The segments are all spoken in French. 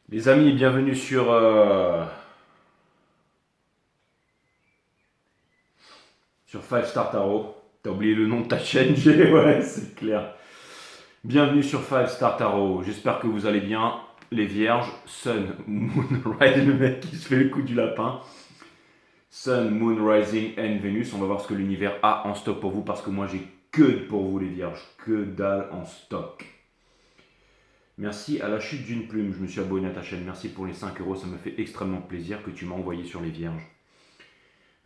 Les amis, bienvenue sur Five Star Tarot. T'as oublié le nom de ta chaîne, G, ouais, c'est clair. Bienvenue sur Five Star Tarot. J'espère que vous allez bien. Les vierges, Sun, Moon, Rising, le mec qui se fait le coup du lapin. Sun, Moon, Rising and Venus. On va voir ce que l'univers a en stock pour vous parce que moi j'ai que pour vous les vierges. Que dalle en stock. Merci à la chute d'une plume, je me suis abonné à ta chaîne. Merci pour les 5 euros, ça me fait extrêmement plaisir que tu m'as envoyé sur les vierges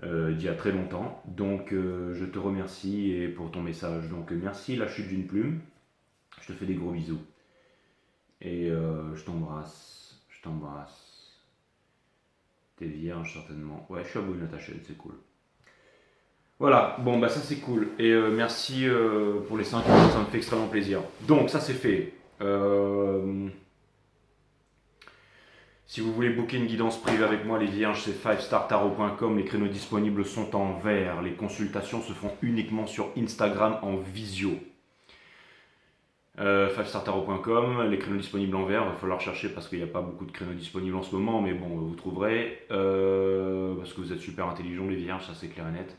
d'il y a très longtemps. Donc je te remercie et pour ton message. Donc merci la chute d'une plume. Je te fais des gros bisous. Et je t'embrasse. Je t'embrasse. T'es vierge certainement. Ouais, je suis abonné à ta chaîne, c'est cool. Voilà, bon bah ça c'est cool. Et merci pour les 5 euros, ça me fait extrêmement plaisir. Donc ça c'est fait. Si vous voulez booker une guidance privée avec moi, les vierges, c'est fivestartarot.com. Les créneaux disponibles sont en vert. Les consultations se font uniquement sur Instagram en visio. Fivestartarot.com, les créneaux disponibles en vert, il va falloir chercher parce qu'il n'y a pas beaucoup de créneaux disponibles en ce moment, mais bon, vous trouverez. Parce que vous êtes super intelligents, les vierges, ça c'est clair et net.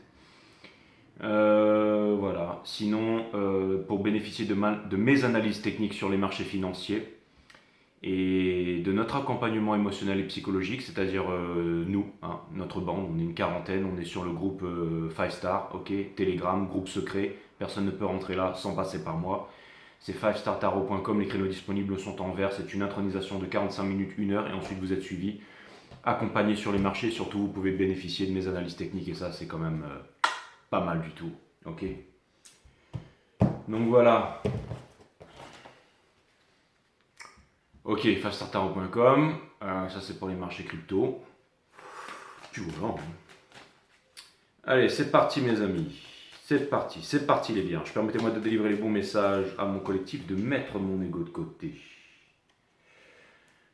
Voilà. Sinon, pour bénéficier de mes analyses techniques sur les marchés financiers, et de notre accompagnement émotionnel et psychologique, c'est-à-dire nous, hein, notre bande, on est une quarantaine, on est sur le groupe 5 Star, ok, Telegram, groupe secret, personne ne peut rentrer là sans passer par moi. C'est fivestartarot.com, les créneaux disponibles sont en vert, c'est une intronisation de 45 minutes, 1 heure, et ensuite vous êtes suivi, accompagné sur les marchés, surtout vous pouvez bénéficier de mes analyses techniques, et ça c'est quand même pas mal du tout, ok. Donc voilà. Ok, fivestartarot.com, ça c'est pour les marchés crypto. Tu vois. Allez, c'est parti mes amis. C'est parti les vierges. Permettez-moi de délivrer les bons messages à mon collectif, de mettre mon ego de côté.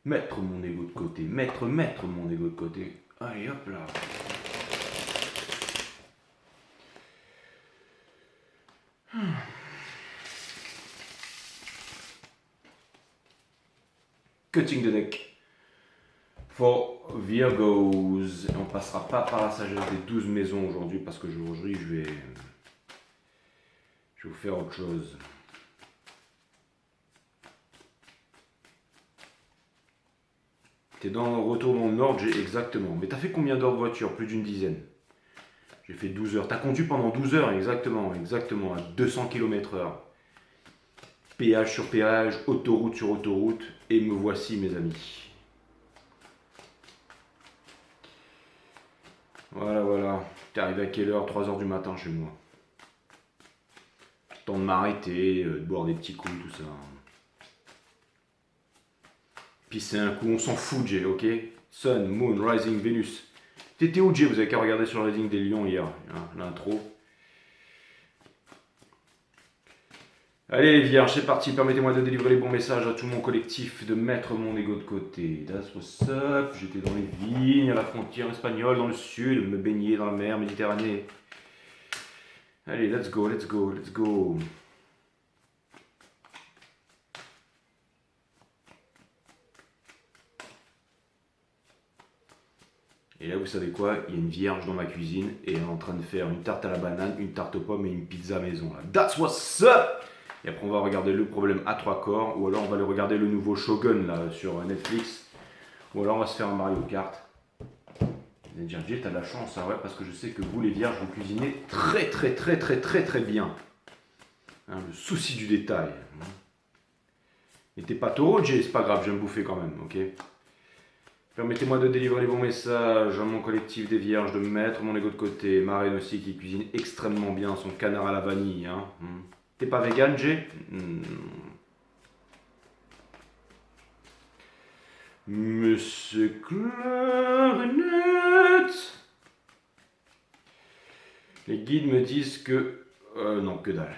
Mettre mon ego de côté. Mettre mon ego de côté. Allez, hop là. Cutting the deck. For Virgos. Et on passera pas par la sagesse des 12 maisons aujourd'hui parce que aujourd'hui je vais vous faire autre chose. T'es dans le retour dans le nord, j'ai exactement. Mais t'as fait combien d'heures de voiture? Plus d'une dizaine. J'ai fait 12 heures. T'as conduit pendant 12 heures, exactement, à 200 km/h. Péage sur péage, autoroute sur autoroute, et me voici mes amis. Voilà. T'es arrivé à quelle heure? 3 heures du matin chez moi. Temps de m'arrêter, de boire des petits coups, tout ça. Pisser un coup, on s'en fout, Jay, ok? Sun, Moon, Rising, Venus. T'étais où, Jay? Vous avez qu'à regarder sur le Rising des Lions hier, hein, l'intro. Allez les vierges, c'est parti, permettez-moi de délivrer les bons messages à tout mon collectif, de mettre mon ego de côté. That's what's up, j'étais dans les vignes, à la frontière espagnole, dans le sud, me baigner dans la mer Méditerranée. Allez, let's go. Et là, vous savez quoi? Il y a une vierge dans ma cuisine et elle est en train de faire une tarte à la banane, une tarte aux pommes et une pizza maison. Là. That's what's up! Et après, on va regarder le problème à 3 corps, ou alors on va aller regarder le nouveau Shogun là, sur Netflix, ou alors on va se faire un Mario Kart. Vous allez dire, Jay, t'as de la chance, hein, ouais, parce que je sais que vous, les vierges, vous cuisinez très bien. Hein, le souci du détail. Et t'es pas taureau, Jay, c'est pas grave, je vais me bouffer quand même, ok? Permettez-moi de délivrer les bons messages à mon collectif des vierges, de mettre mon ego de côté. Marine aussi qui cuisine extrêmement bien son canard à la vanille. Hein. T'es pas vegan, Jay? Monsieur Clarinette. Les guides me disent que... non, que dalle.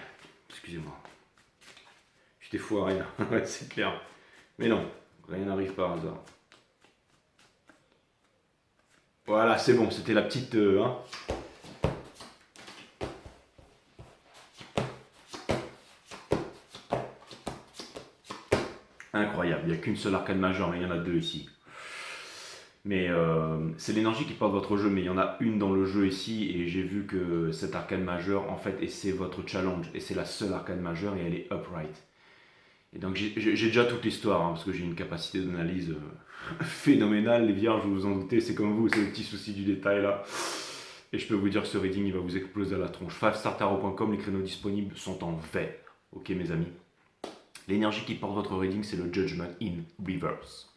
Excusez-moi. Je t'ai foiré là, ouais, c'est clair. Mais non, rien n'arrive par hasard. Voilà, c'est bon, c'était la petite... hein. Incroyable. il n'y a qu'une seule arcane majeure, mais il y en a deux ici. Mais c'est l'énergie qui porte votre jeu, mais il y en a une dans le jeu ici, et j'ai vu que cette arcane majeure, en fait, et c'est votre challenge, et c'est la seule arcane majeure, et elle est upright. Et donc j'ai déjà toute l'histoire, hein, parce que j'ai une capacité d'analyse phénoménale, les vierges, vous vous en doutez, c'est comme vous, c'est le petit souci du détail là. Et je peux vous dire que ce reading, il va vous exploser à la tronche. 5startarot.com, les créneaux disponibles sont en vert, ok mes amis. L'énergie qui porte votre reading, c'est le Judgment in Reverse.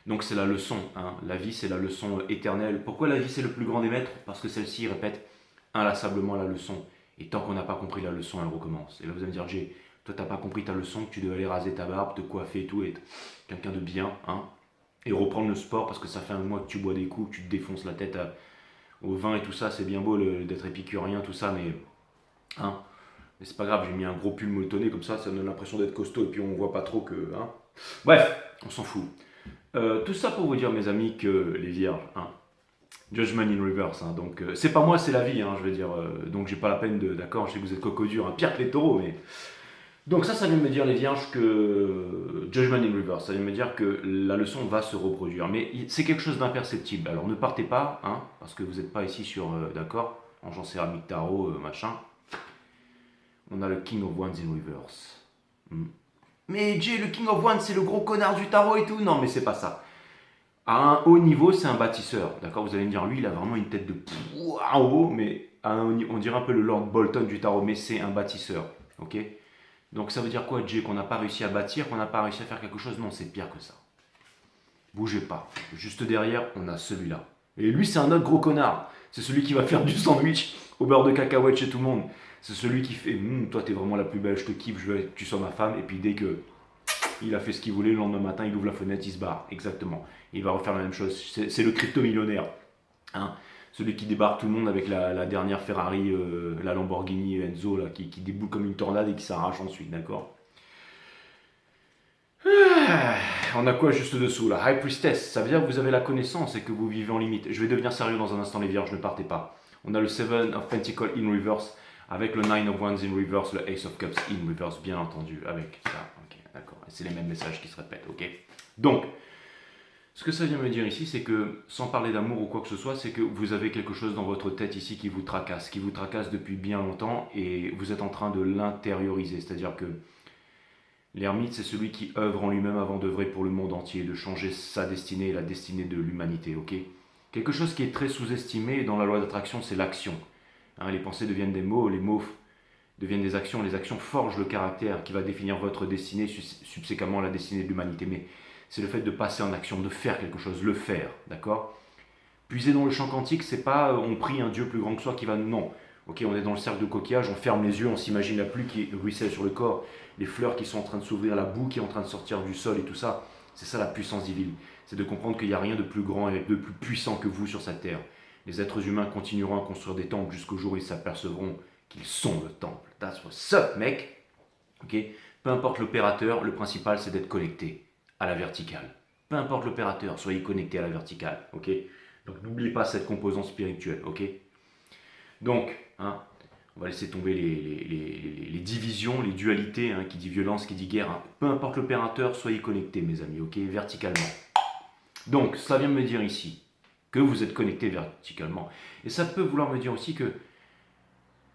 Donc c'est la leçon, hein. La vie c'est la leçon éternelle. Pourquoi la vie c'est le plus grand des maîtres? Parce que celle-ci répète inlassablement la leçon. Et tant qu'on n'a pas compris la leçon, elle recommence. Et là vous allez me dire, Jay, toi t'as pas compris ta leçon, que tu devais aller raser ta barbe, te coiffer et tout, et être quelqu'un de bien, hein. Et reprendre le sport parce que ça fait un mois que tu bois des coups, que tu te défonces la tête au vin et tout ça, c'est bien beau d'être épicurien, tout ça, mais hein, mais c'est pas grave, j'ai mis un gros pull molletonné comme ça donne l'impression d'être costaud et puis on voit pas trop que. Hein. Bref, on s'en fout. Tout ça pour vous dire, mes amis, que les vierges, hein, Judgment in Reverse, hein, donc c'est pas moi, c'est la vie, hein, je veux dire, donc j'ai pas la peine de. D'accord, je sais que vous êtes coco dur, hein, pire que les taureaux, mais. Donc ça vient me dire, les vierges, que Judgment in Reverse, ça vient me dire que la leçon va se reproduire, mais c'est quelque chose d'imperceptible. Alors ne partez pas, hein, parce que vous n'êtes pas ici sur, d'accord, en céramique tarot, machin. On a le King of Wands in Reverse. Mais Jay, le King of Wands, c'est le gros connard du tarot et tout. Non, mais c'est pas ça. À un haut niveau, c'est un bâtisseur. D'accord, vous allez me dire, lui, il a vraiment une tête de en haut, mais on dirait un peu le Lord Bolton du tarot, mais c'est un bâtisseur. Ok. Donc ça veut dire quoi, Jay? Qu'on n'a pas réussi à bâtir, qu'on n'a pas réussi à faire quelque chose? Non, c'est pire que ça. Bougez pas. Juste derrière, on a celui-là. Et lui, c'est un autre gros connard. C'est celui qui va faire du sandwich au beurre de cacahuète chez tout le monde. C'est celui qui fait toi, t'es vraiment la plus belle, je te kiffe, je veux que tu sois ma femme. Et puis dès que il a fait ce qu'il voulait, le lendemain matin, il ouvre la fenêtre, il se barre. Exactement. Il va refaire la même chose. C'est le crypto-millionnaire. Hein, celui qui débarque tout le monde avec la dernière Ferrari, la Lamborghini Enzo, là, qui déboule comme une tornade et qui s'arrache ensuite, d'accord. On a quoi juste dessous là? High Priestess, ça veut dire que vous avez la connaissance et que vous vivez en limite. Je vais devenir sérieux dans un instant, les vierges, ne partez pas. On a le Seven of Pentacles in Reverse, avec le Nine of Wands in Reverse, le Ace of Cups in Reverse, bien entendu, avec ça. Ok, d'accord. Et c'est les mêmes messages qui se répètent, ok. Donc, ce que ça vient me dire ici, c'est que, sans parler d'amour ou quoi que ce soit, c'est que vous avez quelque chose dans votre tête ici qui vous tracasse depuis bien longtemps, et vous êtes en train de l'intérioriser. C'est-à-dire que l'ermite, c'est celui qui œuvre en lui-même avant d'œuvrer pour le monde entier, de changer sa destinée et la destinée de l'humanité, ok. Quelque chose qui est très sous-estimé dans la loi d'attraction, c'est l'action. Hein, les pensées deviennent des mots, les mots deviennent des actions, les actions forgent le caractère qui va définir votre destinée, subséquemment la destinée de l'humanité. Mais c'est le fait de passer en action, de faire quelque chose, le faire, d'accord. Puiser dans le champ quantique, c'est pas on prie un Dieu plus grand que soi qui va... Non, ok, on est dans le cercle de coquillage, on ferme les yeux, on s'imagine la pluie qui ruisselle sur le corps, les fleurs qui sont en train de s'ouvrir, la boue qui est en train de sortir du sol et tout ça. C'est ça la puissance divine. C'est de comprendre qu'il n'y a rien de plus grand et de plus puissant que vous sur cette terre. Les êtres humains continueront à construire des temples jusqu'au jour où ils s'apercevront qu'ils sont le temple. That's what's up, mec. Ok. Peu importe l'opérateur, le principal c'est d'être connecté à la verticale. Peu importe l'opérateur, soyez connecté à la verticale. Ok. Donc n'oubliez pas cette composante spirituelle. Ok. Donc, hein, on va laisser tomber les divisions, les dualités, hein, qui dit violence, qui dit guerre. Hein. Peu importe l'opérateur, soyez connectés, mes amis, ok, verticalement. Donc, ça vient me dire ici que vous êtes connectés verticalement. Et ça peut vouloir me dire aussi que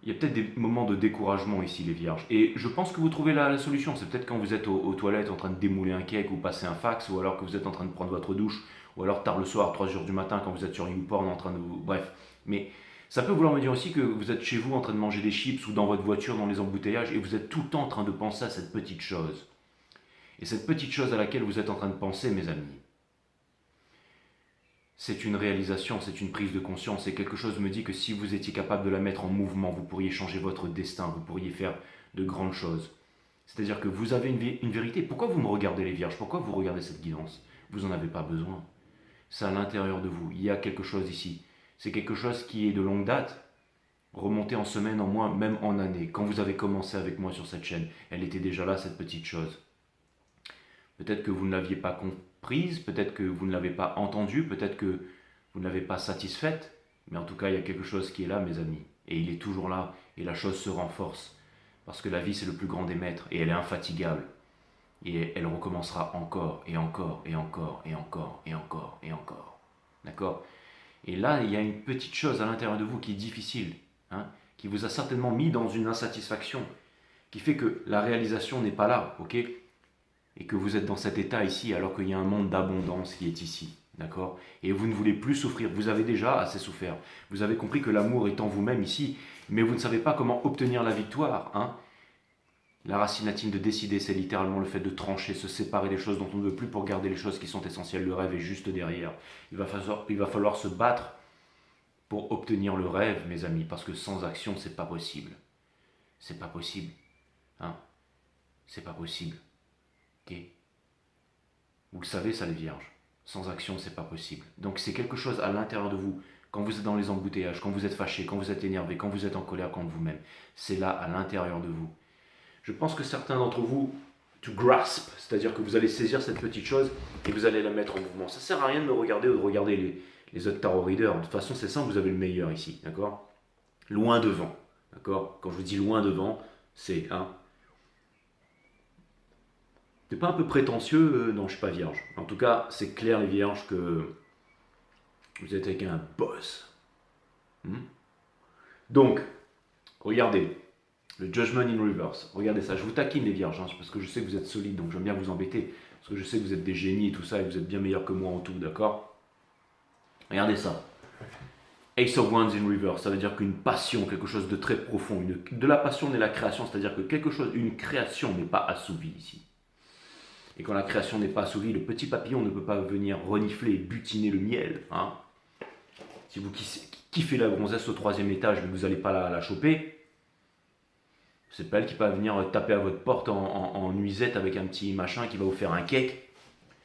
il y a peut-être des moments de découragement ici, les vierges. Et je pense que vous trouvez la solution. C'est peut-être quand vous êtes aux toilettes en train de démouler un cake ou passer un fax, ou alors que vous êtes en train de prendre votre douche, ou alors tard le soir, 3h du matin, quand vous êtes sur YouPorn en train de vous... Bref. Mais ça peut vouloir me dire aussi que vous êtes chez vous en train de manger des chips ou dans votre voiture, dans les embouteillages, et vous êtes tout le temps en train de penser à cette petite chose. Et cette petite chose à laquelle vous êtes en train de penser, mes amis, c'est une réalisation, c'est une prise de conscience, et quelque chose me dit que si vous étiez capable de la mettre en mouvement, vous pourriez changer votre destin, vous pourriez faire de grandes choses. C'est-à-dire que vous avez une vérité. Pourquoi vous me regardez, les vierges? Pourquoi vous regardez cette guidance? Vous n'en avez pas besoin. C'est à l'intérieur de vous. Il y a quelque chose ici. C'est quelque chose qui est de longue date, remonté en semaines, en mois, même en années. Quand vous avez commencé avec moi sur cette chaîne, elle était déjà là, cette petite chose. Peut-être que vous ne l'aviez pas comprise, peut-être que vous ne l'avez pas entendue, peut-être que vous ne l'avez pas satisfaite, mais en tout cas, il y a quelque chose qui est là, mes amis. Et il est toujours là, et la chose se renforce. Parce que la vie, c'est le plus grand des maîtres, et elle est infatigable. Et elle recommencera encore, et encore, et encore, et encore, et encore, et encore. D'accord? Et là, il y a une petite chose à l'intérieur de vous qui est difficile, hein, qui vous a certainement mis dans une insatisfaction, qui fait que la réalisation n'est pas là, ok? Et que vous êtes dans cet état ici, alors qu'il y a un monde d'abondance qui est ici, d'accord? Et vous ne voulez plus souffrir, vous avez déjà assez souffert. Vous avez compris que l'amour est en vous-même ici, mais vous ne savez pas comment obtenir la victoire, hein? La racine latine de décider, c'est littéralement le fait de trancher, se séparer des choses dont on ne veut plus pour garder les choses qui sont essentielles. Le rêve est juste derrière. Il va falloir se battre pour obtenir le rêve, mes amis, parce que sans action, c'est pas possible. C'est pas possible. Hein? C'est pas possible. Ok? Vous le savez, ça, les vierges. Sans action, c'est pas possible. Donc c'est quelque chose à l'intérieur de vous. Quand vous êtes dans les embouteillages, quand vous êtes fâché, quand vous êtes énervé, quand vous êtes en colère contre vous-même, c'est là, à l'intérieur de vous. Je pense que certains d'entre vous, to grasp, c'est-à-dire que vous allez saisir cette petite chose et vous allez la mettre en mouvement. Ça ne sert à rien de me regarder ou de regarder les autres tarot readers. De toute façon, c'est simple, vous avez le meilleur ici, d'accord? Loin devant, d'accord? Quand je vous dis loin devant, c'est c'est pas un peu prétentieux? Non, je suis pas vierge. En tout cas, c'est clair, les vierges, que vous êtes avec un boss. Donc, regardez. Le Judgment in Reverse. Regardez ça. Je vous taquine les vierges, hein, parce que je sais que vous êtes solides, donc j'aime bien vous embêter. Parce que je sais que vous êtes des génies et tout ça, et vous êtes bien meilleurs que moi en tout, d'accord? Regardez ça. Ace of Wands in Reverse, ça veut dire qu'une passion, quelque chose de très profond, de la passion naît la création, c'est-à-dire que quelque chose, une création n'est pas assouvie ici. Et quand la création n'est pas assouvie, le petit papillon ne peut pas venir renifler et butiner le miel. Hein. Si vous kiffez la gonzesse au 3e étage, mais vous n'allez pas la choper, c'est pas elle qui va venir taper à votre porte en nuisette avec un petit machin qui va vous faire un cake.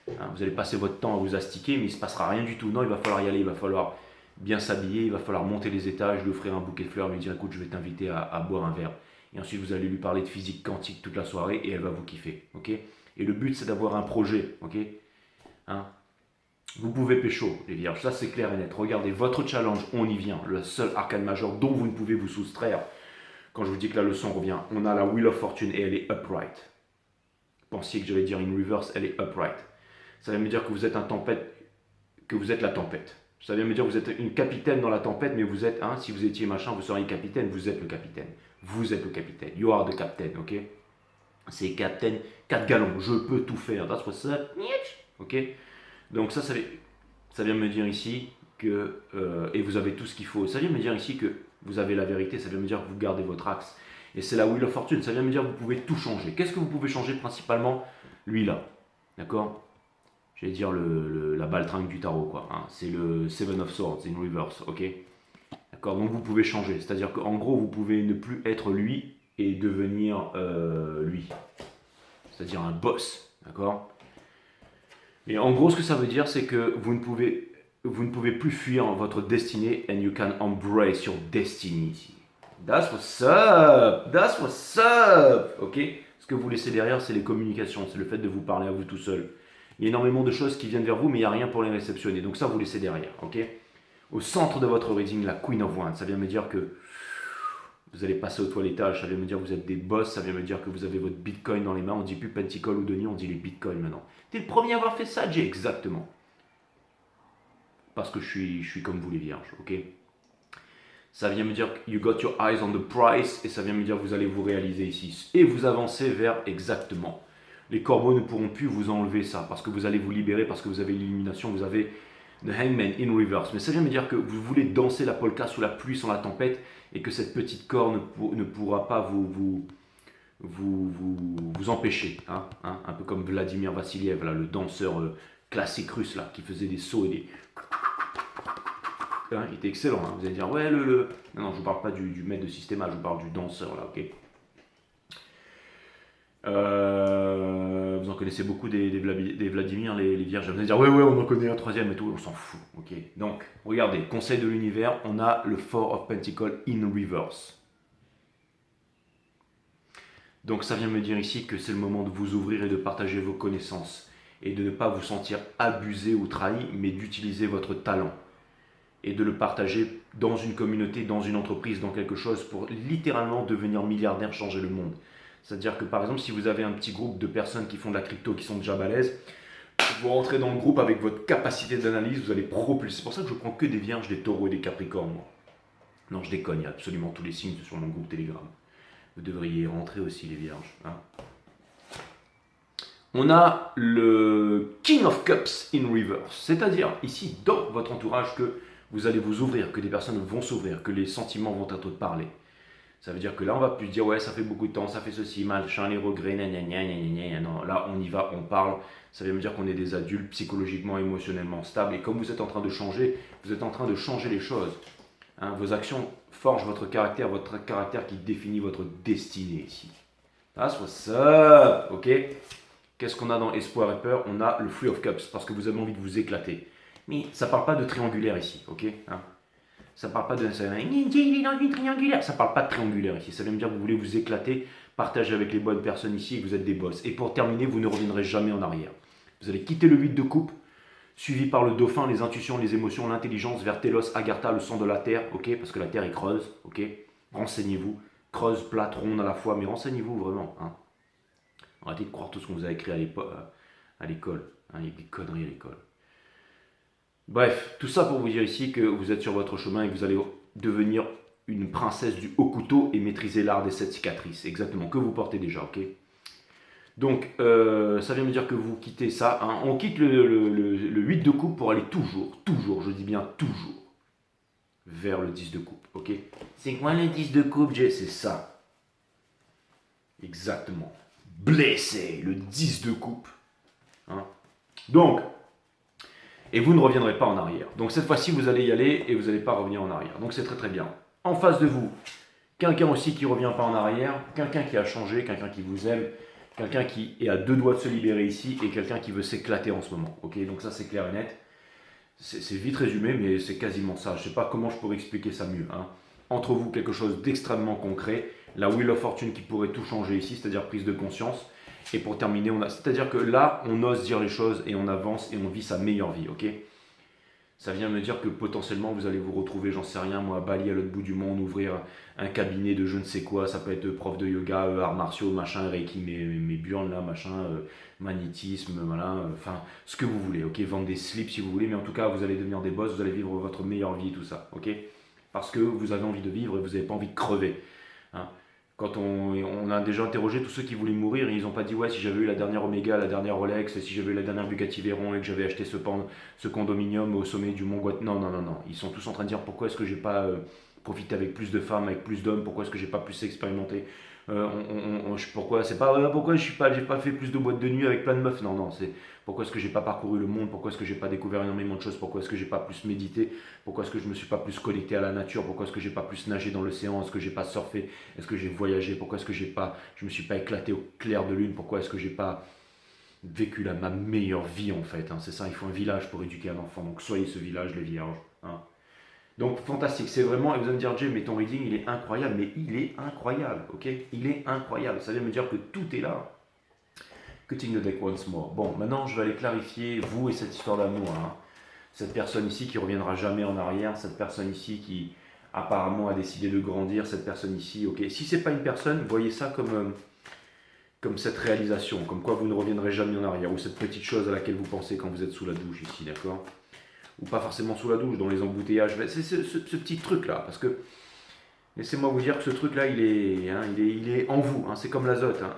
Hein, vous allez passer votre temps à vous astiquer, mais il ne se passera rien du tout. Non, il va falloir y aller, il va falloir bien s'habiller, il va falloir monter les étages, lui offrir un bouquet de fleurs, lui dire écoute, je vais t'inviter à boire un verre. Et ensuite, vous allez lui parler de physique quantique toute la soirée et elle va vous kiffer. Ok? Et le but, c'est d'avoir un projet. Ok? Hein? Vous pouvez pécho, les vierges, ça c'est clair et net. Regardez, votre challenge, on y vient. Le seul arcane majeur dont vous ne pouvez vous soustraire. Quand je vous dis que la leçon revient, on a la Wheel of Fortune et elle est upright. Pensiez que j'allais dire in reverse, elle est upright. Ça veut me dire que vous êtes que vous êtes la tempête. Ça veut me dire que vous êtes une capitaine dans la tempête, mais vous êtes, si vous étiez machin, vous seriez capitaine, vous êtes le capitaine. Vous êtes le capitaine. You are the captain, ok? C'est captain, 4 gallons, je peux tout faire. That's what's up. Ok? Donc ça vient me dire ici que, et vous avez tout ce qu'il faut. Ça vient me dire ici que vous avez la vérité, ça vient me dire que vous gardez votre axe. Et c'est la Wheel of Fortune, ça vient me dire que vous pouvez tout changer. Qu'est-ce que vous pouvez changer principalement? Lui là, d'accord? J'allais dire la baltringue du tarot, quoi. Hein. C'est le Seven of Swords in reverse, ok? D'accord, donc vous pouvez changer. C'est-à-dire qu'en gros, vous pouvez ne plus être lui et devenir lui. C'est-à-dire un boss, d'accord? Et en gros, ce que ça veut dire, c'est que vous ne pouvez plus fuir votre destinée and you can embrace your destiny. That's what's up! That's what's up! Ok? Ce que vous laissez derrière, c'est les communications, c'est le fait de vous parler à vous tout seul. Il y a énormément de choses qui viennent vers vous, mais il n'y a rien pour les réceptionner. Donc ça, vous laissez derrière, ok? Au centre de votre reading, la Queen of Wands, ça vient me dire que vous allez passer au toilettage, ça vient me dire que vous êtes des boss, ça vient me dire que vous avez votre bitcoin dans les mains, on ne dit plus Penticle ou Denis, on dit les bitcoins maintenant. T'es le premier à avoir fait ça, Jay, exactement. Parce que je suis comme vous les vierges, ok? Ça vient me dire you got your eyes on the price, et ça vient me dire que vous allez vous réaliser ici. Et vous avancez vers exactement. Les corbeaux ne pourront plus vous enlever ça, parce que vous allez vous libérer, parce que vous avez l'illumination, vous avez the hangman in reverse. Mais ça vient me dire que vous voulez danser la polka sous la pluie, sans la tempête, et que cette petite corde ne pourra pas vous empêcher. Un peu comme Vladimir Vassiliev, là, le danseur classique russe, là, qui faisait des sauts et des... il était excellent, vous allez dire, ouais, Non, je ne parle pas du maître de systéma, je parle du danseur, là, ok? Vous en connaissez beaucoup des Vladimir, les vierges. Vous allez dire, ouais, on en connaît un troisième et tout, on s'en fout, ok? Donc, regardez, conseil de l'univers, on a le Four of Pentacles in reverse. Donc, ça vient me dire ici que c'est le moment de vous ouvrir et de partager vos connaissances et de ne pas vous sentir abusé ou trahi, mais d'utiliser votre talent et de le partager dans une communauté, dans une entreprise, dans quelque chose pour littéralement devenir milliardaire, changer le monde. C'est-à-dire que par exemple, si vous avez un petit groupe de personnes qui font de la crypto, qui sont déjà balèzes, vous rentrez dans le groupe avec votre capacité d'analyse, vous allez propulser. C'est pour ça que je prends que des vierges, des taureaux et des capricornes, moi. Non, je déconne, il y a absolument tous les signes sur mon groupe Telegram. Vous devriez rentrer aussi, les vierges. Hein. On a le King of Cups in reverse, c'est-à-dire ici, dans votre entourage, que vous allez vous ouvrir, que des personnes vont s'ouvrir, que les sentiments vont être parlés. Ça veut dire que là, on va plus dire, ouais, ça fait beaucoup de temps, ça fait ceci, machin, les regrets, non, là, on y va, on parle. Ça veut dire qu'on est des adultes psychologiquement, émotionnellement stables. Et comme vous êtes en train de changer, vous êtes en train de changer les choses. Hein, vos actions forgent votre caractère qui définit votre destinée ici. That's what's up, ok? Qu'est-ce qu'on a dans Espoir et Peur? On a le Free of Cups, parce que vous avez envie de vous éclater. Mais ça ne parle pas de triangulaire ici, ok? Hein? Ça ne parle pas de... Il est dans une triangulaire. Ça ne parle pas de triangulaire ici. Ça veut dire que vous voulez vous éclater, partager avec les bonnes personnes ici et que vous êtes des boss. Et pour terminer, vous ne reviendrez jamais en arrière. Vous allez quitter le 8 de coupe, suivi par le dauphin, les intuitions, les émotions, l'intelligence, vers Télos, Agartha, le sang de la terre, ok? Parce que la terre est creuse, ok? Renseignez-vous. Creuse, plate, ronde à la fois, mais renseignez-vous vraiment. Hein? Arrêtez de croire tout ce qu'on vous a écrit à l'école. Hein? Il y a des conneries à l'école. Bref, tout ça pour vous dire ici que vous êtes sur votre chemin et que vous allez devenir une princesse du haut couteau et maîtriser l'art des 7 cicatrices. Exactement, que vous portez déjà, ok? Donc, ça vient me dire que vous quittez ça. Hein. On quitte le 8 de coupe pour aller toujours, je dis bien toujours, vers le 10 de coupe, ok? C'est quoi le 10 de coupe, Jay? C'est ça. Exactement. Blessé, le 10 de coupe. Hein. Donc, et vous ne reviendrez pas en arrière. Donc cette fois-ci, vous allez y aller et vous n'allez pas revenir en arrière. Donc c'est très très bien. En face de vous, quelqu'un aussi qui ne revient pas en arrière, quelqu'un qui a changé, quelqu'un qui vous aime, quelqu'un qui est à 2 doigts de se libérer ici et quelqu'un qui veut s'éclater en ce moment. Ok, donc ça c'est clair et net. C'est vite résumé, mais c'est quasiment ça. Je ne sais pas comment je pourrais expliquer ça mieux. Hein. Entre vous, quelque chose d'extrêmement concret. La Wheel of Fortune qui pourrait tout changer ici, c'est-à-dire prise de conscience. Et pour terminer, c'est-à-dire que là, on ose dire les choses et on avance et on vit sa meilleure vie, ok? Ça vient me dire que potentiellement, vous allez vous retrouver, j'en sais rien, moi, à Bali, à l'autre bout du monde, ouvrir un cabinet de je ne sais quoi, ça peut être prof de yoga, arts martiaux, machin, Reiki, mes burnes là, machin, magnétisme, voilà, enfin, ce que vous voulez, ok? Vendre des slips si vous voulez, mais en tout cas, vous allez devenir des boss, vous allez vivre votre meilleure vie, tout ça, ok? Parce que vous avez envie de vivre et vous n'avez pas envie de crever, hein? Quand on a déjà interrogé tous ceux qui voulaient mourir, ils n'ont pas dit ouais si j'avais eu la dernière Omega, la dernière Rolex, si j'avais eu la dernière Bugatti Veyron et que j'avais acheté ce condominium au sommet du Mont Guat. Non. Ils sont tous en train de dire pourquoi est-ce que j'ai pas profité avec plus de femmes, avec plus d'hommes, pourquoi est-ce que j'ai pas plus expérimenté. Pourquoi c'est pas pourquoi j'ai pas fait plus de boîtes de nuit avec plein de meufs. Non, c'est pourquoi est-ce que j'ai pas parcouru le monde, pourquoi est-ce que j'ai pas découvert énormément de choses, pourquoi est-ce que j'ai pas plus médité, pourquoi est-ce que je me suis pas plus connecté à la nature, pourquoi est-ce que j'ai pas plus nagé dans l'océan, est-ce que j'ai pas surfé, est-ce que j'ai voyagé, pourquoi est-ce que je me suis pas éclaté au clair de lune, pourquoi est-ce que j'ai pas vécu ma meilleure vie en fait. Hein. C'est ça, il faut un village pour éduquer un enfant, donc soyez ce village les vierges. Hein. Donc fantastique, c'est vraiment, et vous allez me dire Jay, mais ton reading il est incroyable, mais il est incroyable, ok? Il est incroyable, ça vient me dire que tout est là. Cutting the deck once more. Bon, maintenant je vais aller clarifier vous et cette histoire d'amour. Hein. Cette personne ici qui reviendra jamais en arrière, cette personne ici qui apparemment a décidé de grandir, cette personne ici, ok. Si c'est pas une personne, voyez ça comme cette réalisation, comme quoi vous ne reviendrez jamais en arrière, ou cette petite chose à laquelle vous pensez quand vous êtes sous la douche ici, d'accord? Ou pas forcément sous la douche, dans les embouteillages, c'est ce petit truc là, parce que laissez-moi vous dire que ce truc là il est en vous, hein. C'est comme l'azote, hein,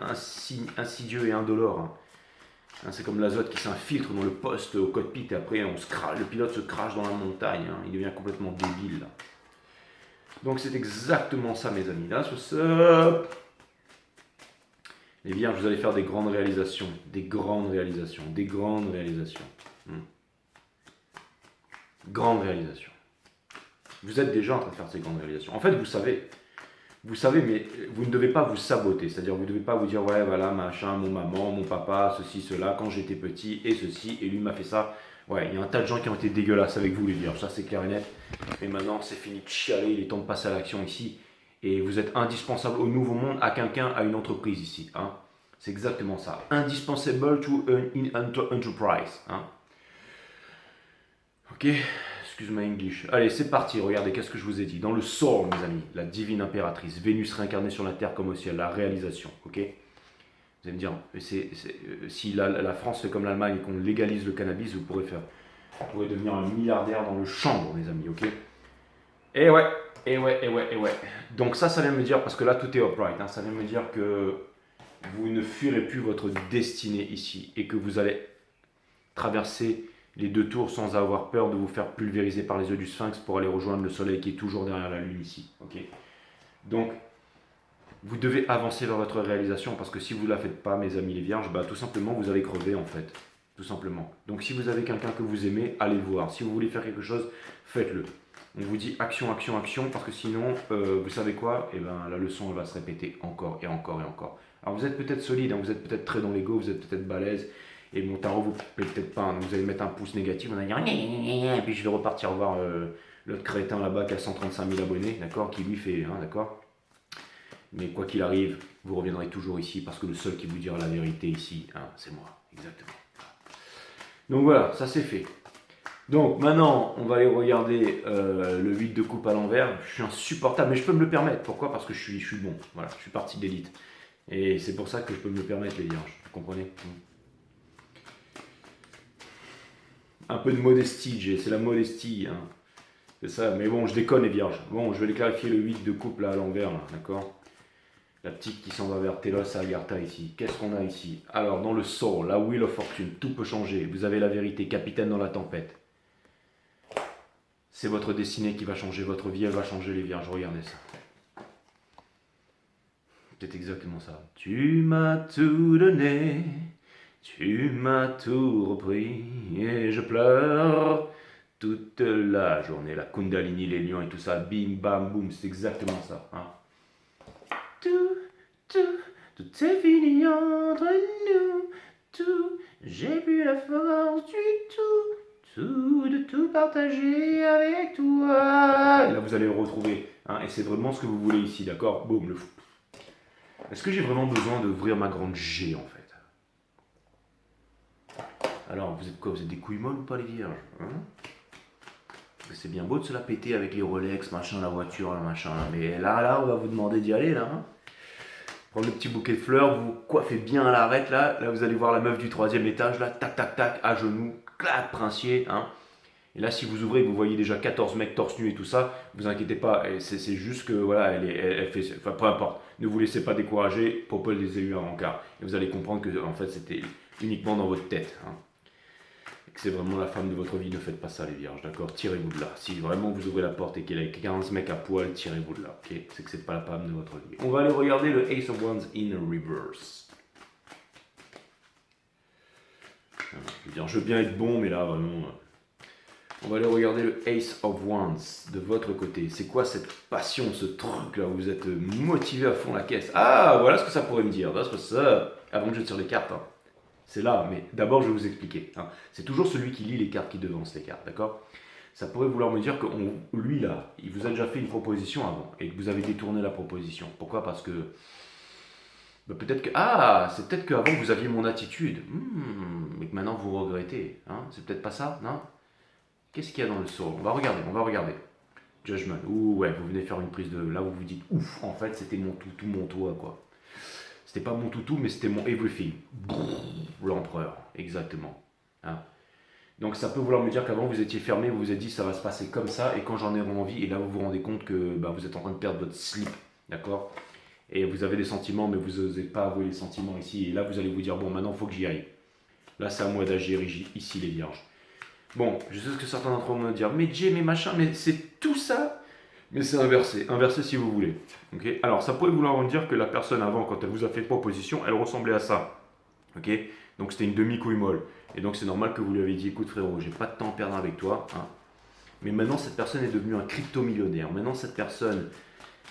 insidieux et indolore, hein. Hein, c'est comme l'azote qui s'infiltre dans le poste au cockpit et après le pilote se crache dans la montagne, hein. Il devient complètement débile là. Donc c'est exactement ça mes amis, là, what's up? Les vierges, vous allez faire des grandes réalisations, Grandes réalisations. Vous êtes déjà en train de faire ces grandes réalisations. En fait, vous savez, mais vous ne devez pas vous saboter. C'est-à-dire, vous ne devez pas vous dire, ouais, voilà, machin, mon maman, mon papa, ceci, cela, quand j'étais petit, et ceci, et lui m'a fait ça. Ouais, il y a un tas de gens qui ont été dégueulasses avec vous, les vierges, ça c'est clair et net. Et maintenant, c'est fini de chialer, il est temps de passer à l'action ici. Et vous êtes indispensable au nouveau monde, à quelqu'un, à une entreprise ici. Hein. C'est exactement ça. Indispensable to an enterprise. Hein. Ok, excuse my English. Allez, c'est parti, regardez, qu'est-ce que je vous ai dit. Dans le Soul, mes amis, la divine impératrice, Vénus réincarnée sur la terre comme au ciel, la réalisation, ok. Vous allez me dire, si la France fait comme l'Allemagne et qu'on légalise le cannabis, vous pourrez devenir un milliardaire dans le chambre, mes amis, ok. Et ouais. Donc ça vient me dire, parce que là tout est upright, hein, ça vient me dire que vous ne fuirez plus votre destinée ici et que vous allez traverser les 2 tours sans avoir peur de vous faire pulvériser par les yeux du sphinx pour aller rejoindre le soleil qui est toujours derrière la lune ici. Ok. Donc, vous devez avancer vers votre réalisation parce que si vous ne la faites pas, mes amis les vierges, bah, tout simplement vous allez crever en fait. Tout simplement. Donc si vous avez quelqu'un que vous aimez, allez le voir. Si vous voulez faire quelque chose, faites-le. On vous dit action, action, action parce que sinon, vous savez quoi? Eh ben, la leçon elle va se répéter encore et encore et encore. Alors vous êtes peut-être solide, hein, vous êtes peut-être très dans l'ego, vous êtes peut-être balèze. Et mon tarot vous plaît peut-être pas, hein, donc vous allez mettre un pouce négatif, vous allez dire et puis je vais repartir voir l'autre crétin là-bas qui a 135 000 abonnés, d'accord, qui lui fait, hein, d'accord. Mais quoi qu'il arrive, vous reviendrez toujours ici parce que le seul qui vous dira la vérité ici, hein, c'est moi, exactement. Donc voilà, ça c'est fait. Donc maintenant, on va aller regarder le 8 de coupe à l'envers. Je suis insupportable, mais je peux me le permettre. Pourquoi? Parce que je suis bon, voilà, je suis parti d'élite. Et c'est pour ça que je peux me le permettre, les vierges, vous comprenez? Un peu de modestie, c'est la modestie, hein. C'est ça, mais bon, je déconne les vierges. Bon, je vais les clarifier le 8 de couple là à l'envers, là, d'accord. La petite qui s'en va vers Telos à Agartha ici. Qu'est-ce qu'on a ici? Alors, dans le Soul, la Wheel of Fortune, tout peut changer. Vous avez la vérité, capitaine dans la tempête. C'est votre destinée qui va changer, votre vie, elle va changer les vierges, regardez ça. C'est exactement ça. Tu m'as tout donné. Tu m'as tout repris et je pleure toute la journée. La Kundalini, les lions et tout ça, bim, bam, boum, c'est exactement ça. Hein. Tout est fini entre nous, tout, j'ai plus la force du tout, de tout partager avec toi. Et là, vous allez le retrouver. Hein, et c'est vraiment ce que vous voulez ici, d'accord? Boum, le fou. Est-ce que j'ai vraiment besoin d'ouvrir ma grande G, en fait? Alors, vous êtes quoi? Vous êtes des couilles molles ou pas, les vierges, hein? C'est bien beau de se la péter avec les Rolex, machin, la voiture, là, machin. Mais là, on va vous demander d'y aller, là. Hein. Prendre le petit bouquet de fleurs, vous coiffez bien à l'arête, là. Là, vous allez voir la meuf du 3e étage, là. Tac, tac, tac, à genoux. Clac, princier, hein. Et là, si vous ouvrez, vous voyez déjà 14 mecs torse nu et tout ça. Vous inquiétez pas, c'est juste que, voilà, elle fait... Enfin, peu importe. Ne vous laissez pas décourager. Popol les a eu un rencard. Et vous allez comprendre que, en fait, c'était uniquement dans votre tête, hein. Que c'est vraiment la femme de votre vie, ne faites pas ça les vierges, d'accord? Tirez-vous de là. Si vraiment vous ouvrez la porte et qu'il y a 15 mecs à poil, tirez-vous de là, ok? C'est que c'est pas la femme de votre vie. On va aller regarder le Ace of Wands in reverse. Je veux bien être bon, mais là vraiment... On va aller regarder le Ace of Wands de votre côté. C'est quoi cette passion, ce truc là où vous êtes motivé à fond la caisse? Ah, voilà ce que ça pourrait me dire. That's what's up. Avant que je tire les cartes, hein. C'est là, mais d'abord je vais vous expliquer. Hein. C'est toujours celui qui lit les cartes qui devance les cartes, d'accord? Ça pourrait vouloir me dire que lui là, il vous a déjà fait une proposition avant et que vous avez détourné la proposition. Pourquoi? Parce que peut-être que c'est peut-être qu'avant vous aviez mon attitude, mais que maintenant vous regrettez. Hein? C'est peut-être pas ça, non? Qu'est-ce qu'il y a dans le Soul? On va regarder. Judgment. Ouh ouais, vous venez faire une prise de là où vous dites ouf, en fait c'était mon tout mon toit quoi. C'était pas mon toutou, mais c'était mon everything. L'empereur, exactement. Hein. Donc ça peut vouloir me dire qu'avant vous étiez fermé, vous vous êtes dit ça va se passer comme ça, et quand j'en ai envie, et là vous vous rendez compte que vous êtes en train de perdre votre slip, d'accord? Et vous avez des sentiments, mais vous n'osez pas avouer les sentiments ici, et là vous allez vous dire, bon maintenant il faut que j'y aille. Là c'est à moi d'agir ici les vierges. Bon, je sais ce que certains d'entre vous vont me dire, mais Jay, mais machin, mais c'est tout ça? Mais c'est inversé si vous voulez. Okay, alors, ça pourrait vouloir dire que la personne avant, quand elle vous a fait proposition, elle ressemblait à ça. Okay, donc, c'était une demi-couille molle. Et donc, c'est normal que vous lui avez dit, écoute frérot, j'ai pas de temps à perdre avec toi. Hein. Mais maintenant, cette personne est devenue un crypto-millionnaire. Maintenant, cette personne,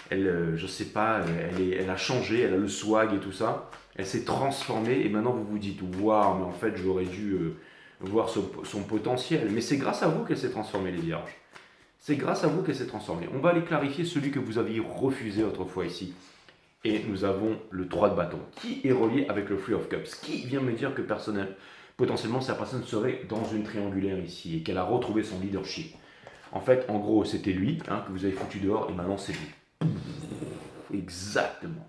elle, je sais pas, elle a changé, elle a le swag et tout ça. Elle s'est transformée et maintenant, vous vous dites, waouh, mais en fait, j'aurais dû voir son potentiel. Mais c'est grâce à vous qu'elle s'est transformée, les vierges. C'est grâce à vous qu'elle s'est transformée. On va aller clarifier celui que vous aviez refusé autrefois ici. Et nous avons le 3 de bâton, qui est relié avec le Three of Cups, qui vient me dire que potentiellement, cette personne serait dans une triangulaire ici, et qu'elle a retrouvé son leadership. En fait, en gros, c'était lui hein, que vous avez foutu dehors et maintenant c'est lui. Exactement.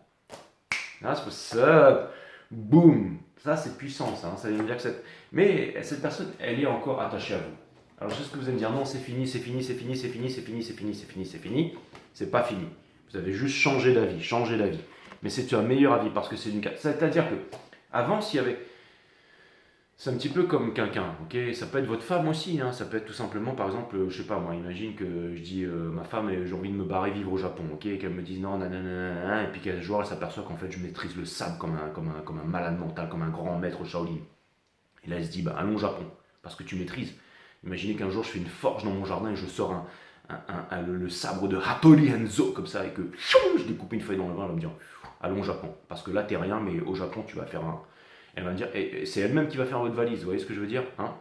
That's what's up. Boum. Ça, c'est puissant, ça. Hein. Ça veut dire que mais cette personne, elle est encore attachée à vous. Alors, je sais ce que vous allez me dire. Non, c'est fini, c'est fini, c'est fini, c'est fini, c'est fini, c'est fini, c'est fini, c'est fini. C'est pas fini. Vous avez juste changé d'avis, changé d'avis. Mais c'est un meilleur avis parce que c'est une... C'est-à-dire que, avant, s'il y avait... C'est un petit peu comme quelqu'un, ok? Ça peut être votre femme aussi, hein. Ça peut être tout simplement, par exemple, je sais pas, moi, imagine que je dis, ma femme, j'ai envie de me barrer vivre au Japon, ok? Qu'elle me dise non, nanana, et puis qu'un jour, elle s'aperçoit qu'en fait, je maîtrise le sable comme un malade mental, comme un grand maître Shaolin. Et là, elle se dit, bah, allons au Japon, parce que tu maîtrises. Imaginez qu'un jour, je fais une forge dans mon jardin et je sors le sabre de Hattori Hanzo, comme ça, et que je découpe une feuille dans le vin, elle va me dire, allons au Japon, parce que là, t'es rien, mais au Japon, tu vas faire un... Elle va me dire, et c'est elle-même qui va faire votre valise, vous voyez ce que je veux dire hein?